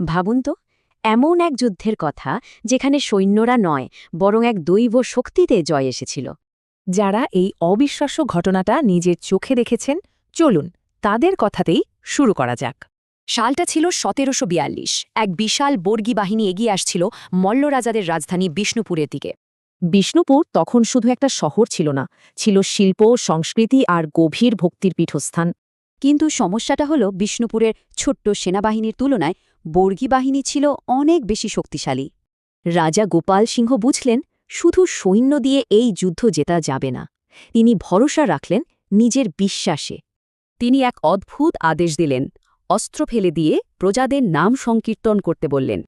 ভাবুন তো, এমন এক যুদ্ধের কথা যেখানে সৈন্যরা নয় বরং এক দৈব শক্তিতে জয় এসেছিল। যারা এই অবিশ্বাস্য ঘটনাটা নিজের চোখে দেখেছেন, চলুন তাদের কথাতেই শুরু করা যাক। সালটা ছিল ১৭৪২। এক বিশাল বর্গী বাহিনী এগিয়ে আসছিল মল্লরাজাদের রাজধানী বিষ্ণুপুরের দিকে। বিষ্ণুপুর তখন শুধু একটা শহর ছিল না, ছিল শিল্প, সংস্কৃতি আর গভীর ভক্তির পীঠস্থান। কিন্তু সমস্যাটা হলো বিষ্ণুপুরের ছোট্ট সেনাবাহিনীর তুলনায় বর্গী বাহিনী ছিল অনেক বেশি শক্তিশালী। রাজা গোপাল সিংহ বুঝলেন শুধু সৈন্য দিয়ে এই যুদ্ধ জেতা যাবে না। তিনি ভরসা রাখলেন নিজের বিশ্বাসে। তিনি এক অদ্ভুত আদেশ দিলেন, অস্ত্র ফেলে দিয়ে প্রজাদের নাম সংকীর্তন করতে বললেন।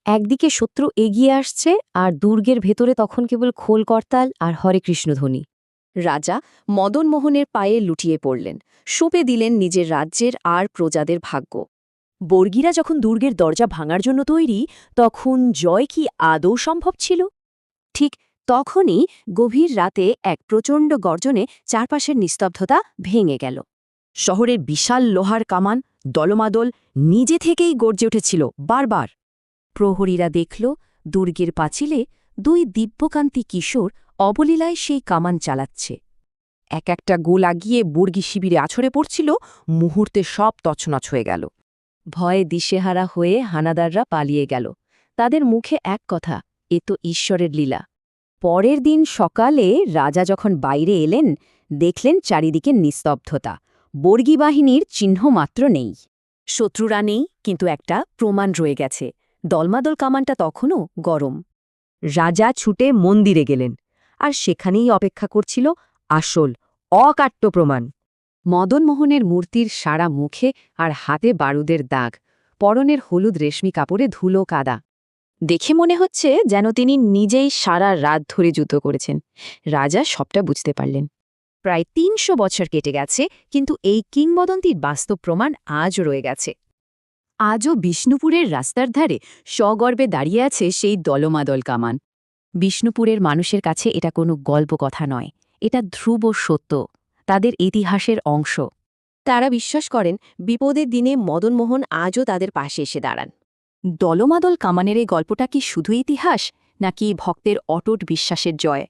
একদিকে শত্রু এগিয়ে আসছে আর দুর্গের ভেতরে তখন কেবল খোল করতাল আর হরে কৃষ্ণধ্বনি। রাজা মদনমোহনের পায়ে লুটিয়ে পড়লেন, সঁপে দিলেন নিজের রাজ্যের আর প্রজাদের ভাগ্য। বর্গীরা যখন দুর্গের দরজা ভাঙার জন্য তৈরি, তখন জয় কি আদৌ সম্ভব ছিল? ঠিক তখনই গভীর রাতে এক প্রচণ্ড গর্জনে চারপাশের নিস্তব্ধতা ভেঙে গেল। শহরের বিশাল লোহার কামান দলমাদল নিজে থেকেই গর্জে উঠেছিল বারবার। প্রহরীরা দেখল দুর্গের পাঁচিলে দুই দিব্যকান্তি কিশোর অবলীলায় সেই কামান চালাচ্ছে। এক একটা গোলা গিয়ে বর্গী শিবিরে আছড়ে পড়ছিল, মুহূর্তে সব তছনছ হয়ে গেল। ভয়ে দিশেহারা হয়ে হানাদাররা পালিয়ে গেল। তাদের মুখে এক কথা, এ তো ঈশ্বরের লীলা। পরের দিন সকালে রাজা যখন বাইরে এলেন, দেখলেন চারিদিকে নিস্তব্ধতা, বর্গী বাহিনীর চিহ্নমাত্র নেই। শত্রুরা নেই, কিন্তু একটা প্রমাণ রয়ে গেছে, দলমাদল কামানটা তখনও গরম। রাজা ছুটে মন্দিরে গেলেন, আর সেখানেই অপেক্ষা করছিল আসল অকাট্য প্রমাণ। মদনমোহনের মূর্তির সারা মুখে আর হাতে বারুদের দাগ, পরনের হলুদ রেশমি কাপড়ে ধুলো কাদা। দেখে মনে হচ্ছে যেন তিনি নিজেই সারা রাত ধরে যুদ্ধ করেছেন। রাজা সবটা বুঝতে পারলেন। প্রায় ৩০০ বছর কেটে গেছে, কিন্তু এই কিংবদন্তির বাস্তব প্রমাণ আজও রয়ে গেছে। আজও বিষ্ণুপুরের রাস্তার ধারে সগর্বে দাঁড়িয়ে আছে সেই দলমাদল কামান। বিষ্ণুপুরের মানুষের কাছে এটা কোনো গল্প কথা নয়, এটা ধ্রুব সত্য, তাদের ইতিহাসের অংশ। তারা বিশ্বাস করেন বিপদের দিনে মদনমোহন আজও তাদের পাশে এসে দাঁড়ান। দলমাদল কামানের এই গল্পটা কি শুধু ইতিহাস, নাকি ভক্তের অটুট বিশ্বাসের জয়?